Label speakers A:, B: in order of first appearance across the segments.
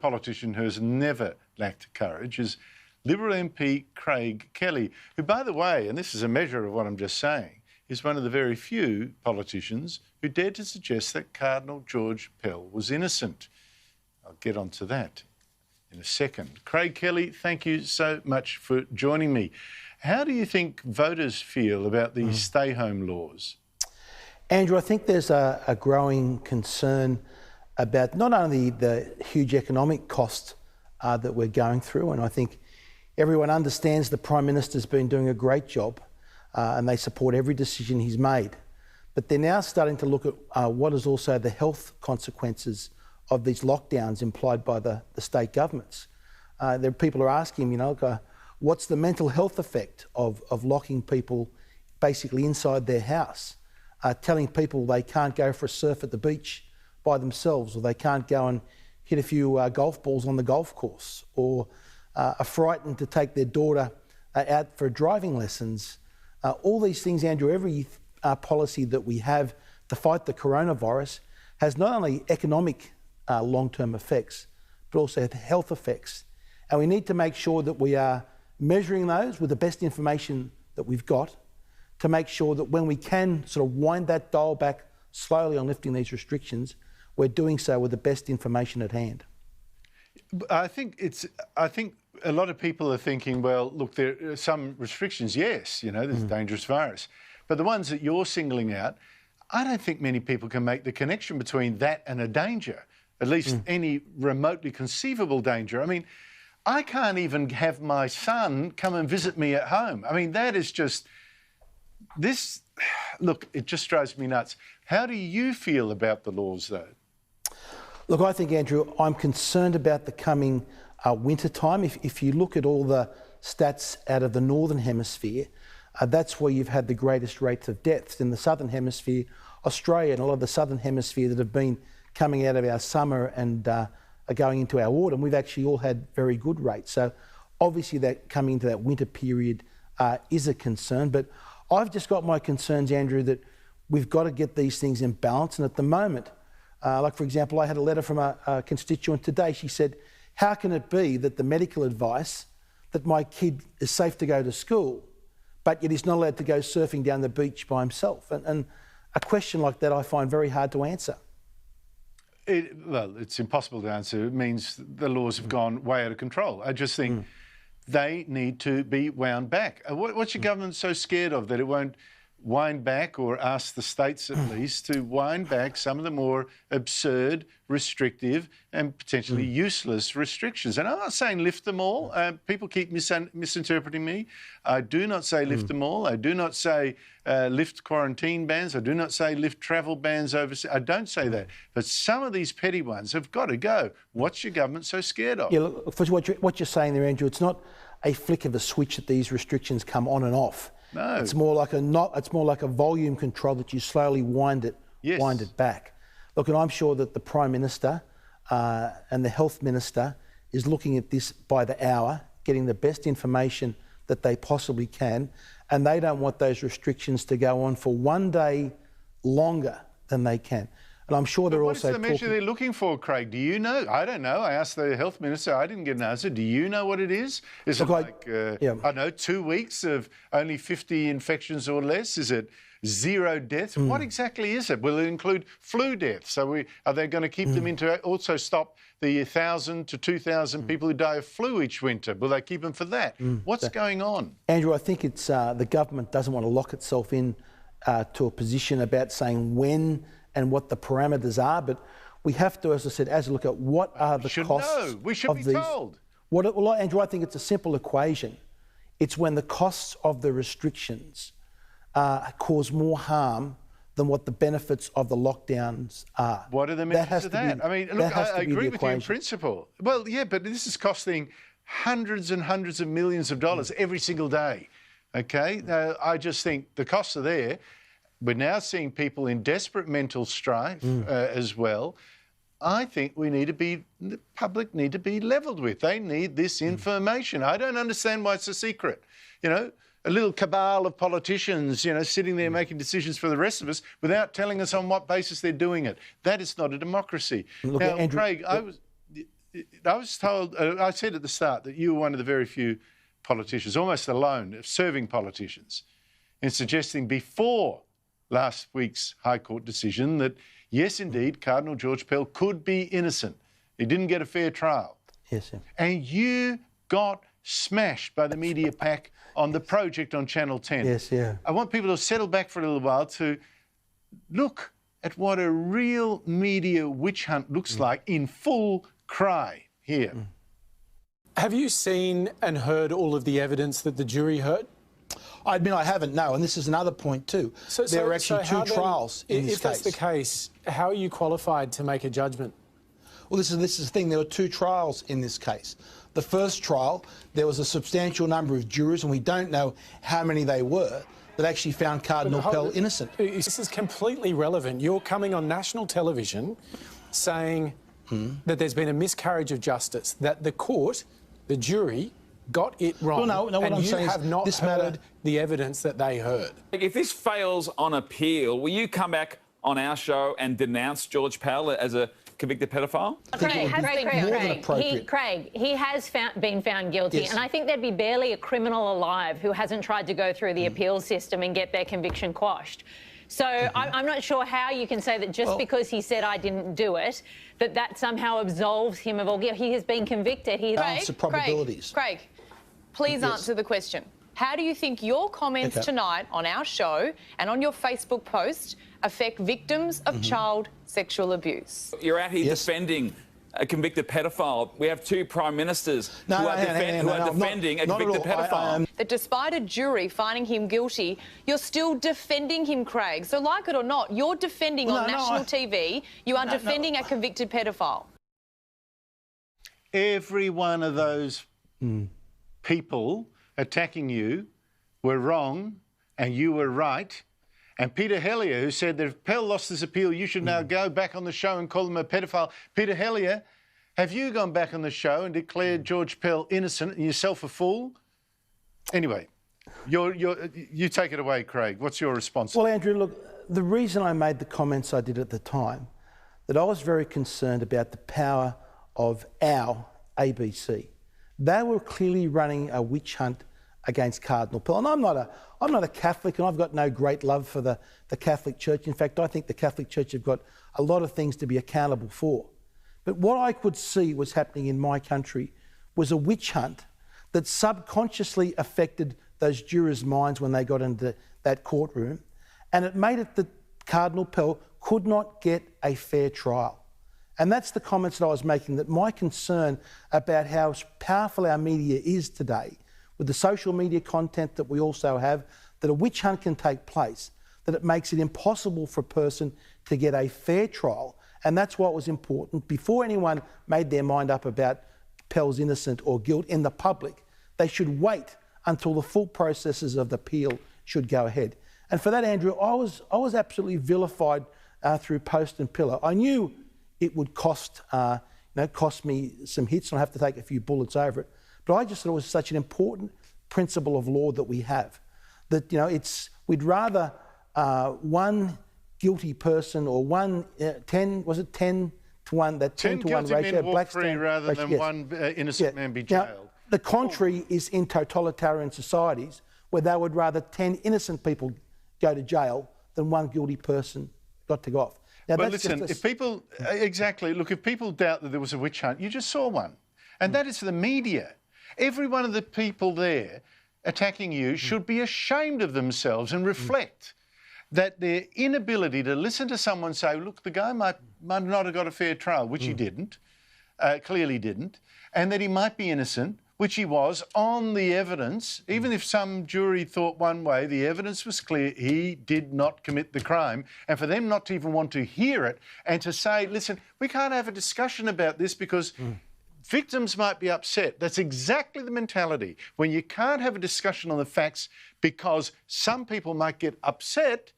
A: politician who has never lacked courage is Liberal MP Craig Kelly, who, by the way, and this is a measure of what I'm just saying, is one of the very few politicians who dared to suggest that Cardinal George Pell was innocent. I'll get onto that in a second. Craig Kelly, thank you so much for joining me. How do you think voters feel about these stay-home laws?
B: Andrew, I think there's a growing concern about not only the huge economic cost that we're going through, and I think everyone understands the Prime Minister's been doing a great job and they support every decision he's made. But they're now starting to look at what is also the health consequences of these lockdowns implied by the state governments. People are asking, what's the mental health effect of locking people basically inside their house, telling people they can't go for a surf at the beach by themselves, or they can't go and hit a few golf balls on the golf course, or are frightened to take their daughter out for driving lessons. All these things, Andrew, every policy that we have to fight the coronavirus has not only economic long-term effects, but also health effects. And we need to make sure that we are measuring those with the best information that we've got to make sure that when we can sort of wind that dial back slowly on lifting these restrictions, we're doing so with the best information at hand.
A: I think a lot of people are thinking, well, look, there are some restrictions, yes, there's a dangerous virus. But the ones that you're singling out, I don't think many people can make the connection between that and a danger, at least any remotely conceivable danger. I mean, I can't even have my son come and visit me at home. I mean, that is just... Look, it just drives me nuts. How do you feel about the laws, though?
B: Look, I think, Andrew, I'm concerned about the coming winter time. If you look at all the stats out of the Northern Hemisphere, that's where you've had the greatest rates of deaths. In the Southern Hemisphere, Australia and a lot of the Southern Hemisphere that have been coming out of our summer and are going into our autumn, we've actually all had very good rates. So obviously that coming into that winter period is a concern. But I've just got my concerns, Andrew, that we've got to get these things in balance. And at the moment, like, for example, I had a letter from a constituent today. She said, how can it be that the medical advice that my kid is safe to go to school, but yet he's not allowed to go surfing down the beach by himself? And a question like that I find very hard to answer.
A: Well, it's impossible to answer. It means the laws have gone way out of control. I just think they need to be wound back. What's your government so scared of, that it won't wind back, or ask the states at least to wind back some of the more absurd, restrictive and potentially useless restrictions? And I'm not saying lift them all. People keep misinterpreting me. I do not say lift them all. I do not say lift quarantine bans. I do not say lift travel bans overseas. I don't say that. But some of these petty ones have got to go. What's your government so scared of?
B: Yeah, look, for what you're saying there, Andrew, it's not a flick of a switch that these restrictions come on and off.
A: No.
B: It's more like a volume control that you slowly wind it back. Look, and I'm sure that the Prime Minister and the Health Minister is looking at this by the hour, getting the best information that they possibly can, and they don't want those restrictions to go on for one day longer than they can. And I'm sure they're also talking...
A: What's the measure they're looking for, Craig? Do you know? I don't know. I asked the Health Minister. I didn't get an answer. Do you know what it is? Is it I don't know, 2 weeks of only 50 infections or less? Is it 0 deaths? What exactly is it? Will it include flu deaths? Are they going to keep them into... Also stop the 1,000 to 2,000 people who die of flu each winter? Will they keep them for that? What's going on?
B: Andrew, I think it's the government doesn't want to lock itself in to a position about saying when and what the parameters are, but we have to, as I said, look at what are the costs.
A: We should be told.
B: Well, Andrew, I think it's a simple equation. It's when the costs of the restrictions cause more harm than what the benefits of the lockdowns are.
A: What are the measures of that? I mean, look, I agree with you in principle. Well, yeah, but this is costing hundreds and hundreds of millions of dollars every single day. Okay? Now, I just think the costs are there. We're now seeing people in desperate mental strife as well. I think the public need to be levelled with. They need this information. I don't understand why it's a secret. A little cabal of politicians, sitting there making decisions for the rest of us without telling us on what basis they're doing it. That is not a democracy.
B: Look,
A: now,
B: Andrew,
A: Craig, I was told, I said at the start that you were one of the very few politicians, almost alone, of serving politicians, in suggesting before last week's High Court decision that, yes, indeed, Cardinal George Pell could be innocent. He didn't get a fair trial.
B: Yes, sir.
A: And you got smashed by the media pack on the project on Channel 10.
B: Yes, yeah.
A: I want people to settle back for a little while to look at what a real media witch hunt looks like in full cry here.
C: Have you seen and heard all of the evidence that the jury heard?
B: I admit I haven't, no, and this is another point too. There were actually two trials in this case.
C: If that's the case, how are you qualified to make a judgment?
B: Well, this is the thing. There were two trials in this case. The first trial, there was a substantial number of jurors, and we don't know how many they were, that actually found Cardinal Pell innocent.
C: This is completely relevant. You're coming on national television saying that there's been a miscarriage of justice, that the court, the jury, got it wrong,
B: well, no, what
C: and
B: I'm
C: you
B: saying
C: have not heard the evidence that they heard.
D: If this fails on appeal, will you come back on our show and denounce George Pell as a convicted pedophile?
E: Craig, he has been found guilty,
B: yes.
E: And I think there'd be barely a criminal alive who hasn't tried to go through the appeals system and get their conviction quashed. So I'm not sure how you can say that just because he said I didn't do it, that somehow absolves him of all guilt. He has been convicted.
B: Balance of probabilities.
F: Craig, please answer the question. How do you think your comments tonight on our show and on your Facebook post affect victims of child sexual abuse?
D: You're out here defending a convicted pedophile. We have two prime ministers who are defending a convicted pedophile.
F: That despite a jury finding him guilty, you're still defending him, Craig. So like it or not, you're defending on national TV, you are defending a convicted pedophile.
A: Every one of those people attacking you were wrong and you were right. And Peter Hellier, who said that if Pell lost his appeal, you should now go back on the show and call him a pedophile. Peter Hellier, have you gone back on the show and declared George Pell innocent and yourself a fool? Anyway, you take it away, Craig. What's your response?
B: Well, Andrew, look, the reason I made the comments I did at the time, that I was very concerned about the power of our ABC. They were clearly running a witch hunt against Cardinal Pell. And I'm not a Catholic, and I've got no great love for the Catholic Church. In fact, I think the Catholic Church have got a lot of things to be accountable for. But what I could see was happening in my country was a witch hunt that subconsciously affected those jurors' minds when they got into that courtroom, and it made it that Cardinal Pell could not get a fair trial. And that's the comments that I was making, that my concern about how powerful our media is today, with the social media content that we also have, that a witch hunt can take place, that it makes it impossible for a person to get a fair trial. And that's what was important. Before anyone made their mind up about Pell's innocent or guilt in the public, they should wait until the full processes of the appeal should go ahead. And for that, Andrew, I was absolutely vilified through Post and Pillar. I knew it would cost me some hits, and I have to take a few bullets over it. But I just thought it was such an important principle of law that we have, that we'd rather one guilty person or 10 to 1, that 10 to 1 ratio,
A: walk free rather than one innocent man be jailed.
B: Now, the contrary is in totalitarian societies, where they would rather 10 innocent people go to jail than one guilty person got to go off. Now,
A: but listen, if people if people doubt that there was a witch hunt, you just saw one, and that is the media. Every one of the people there attacking you should be ashamed of themselves and reflect that their inability to listen to someone say, look, the guy might not have got a fair trial, which he didn't, clearly didn't, and that he might be innocent, which he was, on the evidence. Even if some jury thought one way, the evidence was clear he did not commit the crime. And for them not to even want to hear it and to say, listen, we can't have a discussion about this because victims might be upset. That's exactly the mentality. When you can't have a discussion on the facts because some people might get upset,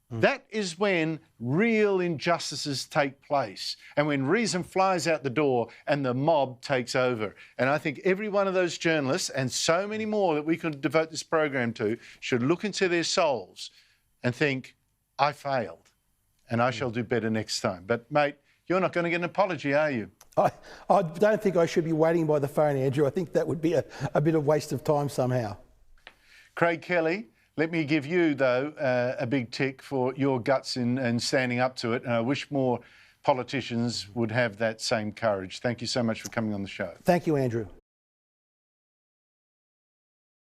A: that is when real injustices take place and when reason flies out the door and the mob takes over. And I think every one of those journalists, and so many more that we could devote this program to, should look into their souls and think, I failed and I shall do better next time. But, mate, you're not going to get an apology, are you?
B: I don't think I should be waiting by the phone, Andrew. I think that would be a bit of waste of time somehow.
A: Craig Kelly, let me give you, though, a big tick for your guts in standing up to it. And I wish more politicians would have that same courage. Thank you so much for coming on the show.
B: Thank you, Andrew.